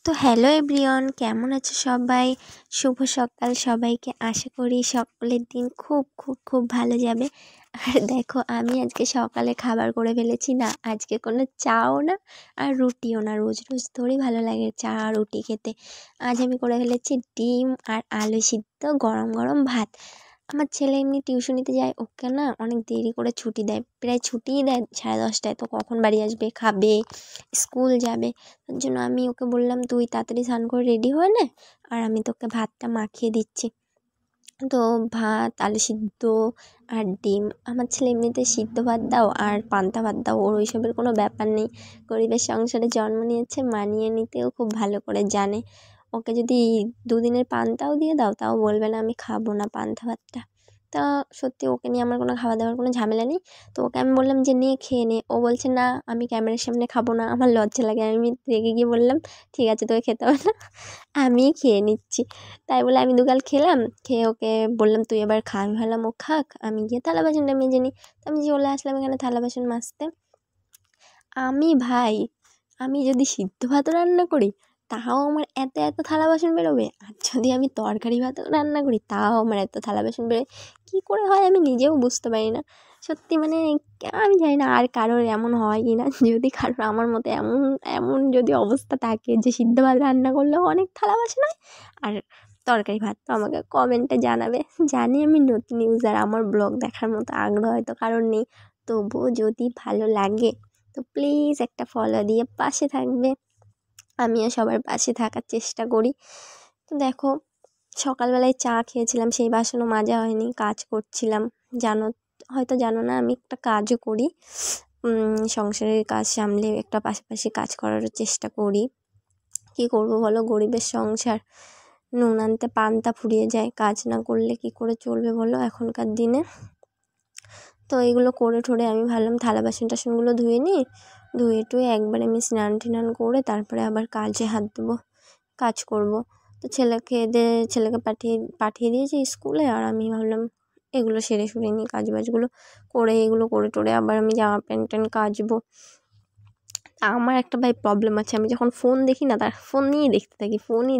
তো hello everyone, কেমন আছো সবাই? শুভ সকাল সবাইকে। আশা করি সকলের দিন খুব খুব খুব ভালো যাবে। আর দেখো, আমি আজকে সকালে খাবার করে ফেলেছি। না, আজকে কোনো চাও না আর রুটিও না। রোজ রোজ থোড়ই ভালো লাগে চা রুটি খেতে। আজ আমি করে ফেলেছি ডিম আর আলু সিদ্ধ, গরম গরম ভাত। আমার ছেলে এমনি টিউশনিতে যায়, ওকে না অনেক দেরি করে ছুটি দেয়, প্রায় ছুটিই দেয় 10:30টায়। তো কখন বাড়ি আসবে, খাবে, স্কুল যাবে, তার জন্য আমি ওকে বললাম তুই তাড়াতাড়ি স্নান করে রেডি হয়ে নে, আর আমি তোকে ভাতটা মাখিয়ে দিচ্ছি। তো ভাত, আলু সিদ্ধ আর ডিম। আমার ছেলে এমনিতে সিদ্ধ ভাত দাও আর পান্তা ভাত দাও, ওর ওইসবের কোনো ব্যাপার নেই। গরিবের সংসারে জন্ম নিয়েছে, মানিয়ে নিতেও খুব ভালো করে জানে। ওকে যদি দুদিনের পান্তাও দিয়ে দাও তাও বলবে না আমি খাবো না পান্তা ভাতটা। তা সত্যি ওকে নিয়ে আমার কোনো খাওয়া দাওয়ার কোনো ঝামেলা নেই। তো ওকে আমি বললাম যে নে খেয়ে নে, ও বলছে না আমি ক্যামেরার সামনে খাবো না, আমার লজ্জা লাগে। আমি রেগে গিয়ে বললাম ঠিক আছে তোকে খেতে হবে না, আমিই খেয়ে নিচ্ছি। তাই বলে আমি দুগাল খেলাম, খেয়ে ওকে বললাম তুই এবার খা। আমি ভাবলাম ও খাক, আমি গিয়ে থালা বাসনটা মেজে নিই। তো আমি চলে আসলাম এখানে থালা বাসন মাজতে। ভাই, আমি যদি সিদ্ধ ভাতও রান্না করি তাও আমার এত এত থালা বাসন বেরোবে, আর যদি আমি তরকারি ভাতও রান্না করি তাও আমার এত থালা বাসন বেরোয়। কী করে হয় আমি নিজেও বুঝতে পারি না। সত্যি মানে আমি জানি না আর কারোর এমন হয় কি না। যদি কারোর আমার মতো এমন এমন যদি অবস্থা থাকে যে সিদ্ধ ভাত রান্না করলেও অনেক থালা বাসন হয় আর তরকারি ভাত, তো আমাকে কমেন্টে জানাবে। জানি আমি নতুন ইউজার, আমার ব্লগ দেখার মতো আগ্রহ হয়তো কারোর নেই, তবুও যদি ভালো লাগে তো প্লিজ একটা ফলো দিয়ে পাশে থাকবে। আমিও সবার পাশে থাকার চেষ্টা করি। তো দেখো, সকালবেলায় চা খেয়েছিলাম, সেই বাসনও মাজা হয়নি, কাজ করছিলাম। জানো, হয়তো জানো না, আমি একটা কাজও করি। সংসারের কাজ সামলে একটা পাশাপাশি কাজ করারও চেষ্টা করি। কী করবো বলো, গরিবের সংসার, নুন আনতে পান্তা ফুরিয়ে যায়, কাজ না করলে কি করে চলবে বলো এখনকার দিনে। তো এইগুলো করে ঠোরে আমি ভাবলাম থালা বাসন টাসনগুলো ধুয়ে নিই, ধুয়ে টুয়ে একবারে আমি স্নান টিনান করে তারপরে আবার কাজে হাত দেবো, কাজ করব। তো ছেলেকে পাঠিয়ে পাঠিয়ে দিয়েছি স্কুলে, আর আমি ভাবলাম এগুলো সেরে সুরে নিই, কাজ বাজগুলো করে, এগুলো করে টোরে আবার আমি জামা প্যান্ট ট্যান্ট কাচবো। আমার একটা ভাই প্রবলেম আছে, আমি যখন ফোন দেখি না তার ফোনই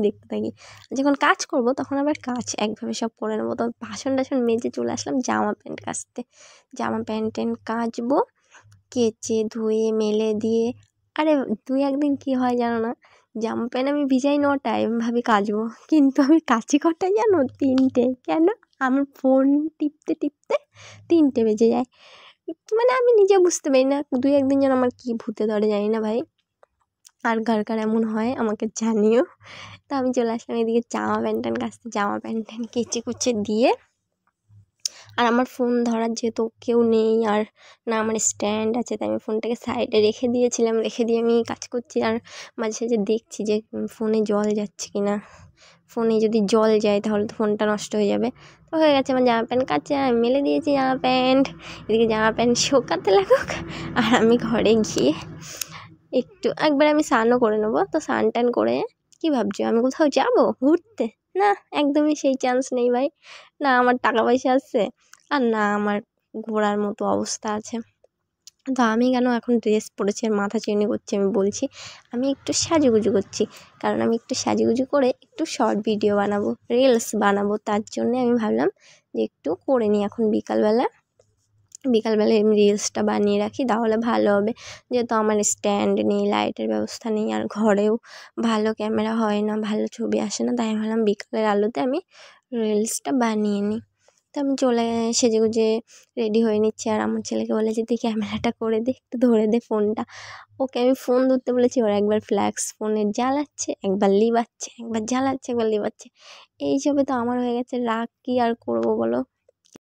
দেখতে থাকি। যখন কাজ করব তখন আবার কাজ একভাবে সব করে নেবো। তো বাসন টাসন মেজে চলে আসলাম জামা প্যান্ট কাচতে। জামা প্যান্ট ট্যান্ট কাচবো, কেচে ধুয়ে মেলে দিয়ে। আরে দুই একদিন কী হয় জানো না, জামা প্যান্ট আমি ভিজাই 9টায়, আমি ভাবি কাচবো, কিন্তু আমি কাচি কটায় জানো, 3টে। কেন? আমার ফোন টিপতে টিপতে 3টে বেজে যায়। মানে আমি নিজে বুঝতে পারি না, দুই একদিন যেন আমার কী ভূতে ধরে জানি না ভাই। আর কার কার এমন হয় আমাকে জানিও। তো আমি চলে আসলাম এদিকে জামা প্যান্ট ট্যান্ট কাচতে, জামা প্যান্ট ট্যান্ট কেচে কুচে দিয়ে। আর আমার ফোন ধরার যেহেতু কেউ নেই, আর না আমার স্ট্যান্ড আছে, তাই আমি ফোনটাকে সাইডে রেখে দিয়েছিলাম, রেখে দিয়ে আমি কাজ করছি। আর মাঝে সাঝে দেখছি যে ফোনে জল যাচ্ছে কি না। ফোনে যদি জল যায় তাহলে তো ফোনটা নষ্ট হয়ে যাবে। তো হয়ে গেছে আমার জামা প্যান্ট কাচা, আমি মেলে দিয়েছি জামা প্যান্ট। এদিকে জামা প্যান্ট শুকাতে লাগুক, আর আমি ঘরে গিয়ে একবার আমি স্নানও করে নেবো। তো স্নান টান করে, কী ভাবছো আমি কোথাও যাবো ঘুরতে? না, একদমই সেই চান্স নেই ভাই। না আমার টাকা পয়সা আছে, আর না আমার ঘোরার মতো অবস্থা আছে। তো আমি কেন এখন ড্রেস পরেছি আর মাথা চিরুনি করছি আমি বলছি, আমি একটু সাজুগুজু করছি। কারণ আমি একটু সাজুগুজু করে একটু শর্ট ভিডিও বানাবো, রিলস বানাবো, তার জন্যে আমি ভাবলাম যে একটু করে নিই এখন বিকালবেলায় আমি রিলসটা বানিয়ে রাখি, তাহলে ভালো হবে। যেহেতু আমার স্ট্যান্ড নেই, লাইটের ব্যবস্থা নেই, আর ঘরেও ভালো ক্যামেরা হয় না, ভালো ছবি আসে না, তাই আমি ভাবলাম বিকালের আলোতে আমি রিলসটা বানিয়ে নিই। তো আমি সেজেগুজে রেডি হয়ে নিচ্ছি, আর আমার ছেলেকে বলেছি তুই ক্যামেরাটা করে দে, একটু ধরে দে ফোনটা। ওকে আমি ফোন ধরতে বলেছি, ওরা একবার ফ্ল্যাক্স ফোনে জ্বালাচ্ছে, একবার লিবাচ্ছে, একবার জ্বালাচ্ছে, একবার লিবাচ্ছে। এইসবে তো আমার হয়ে গেছে রাগ, কী আর করবো বলো।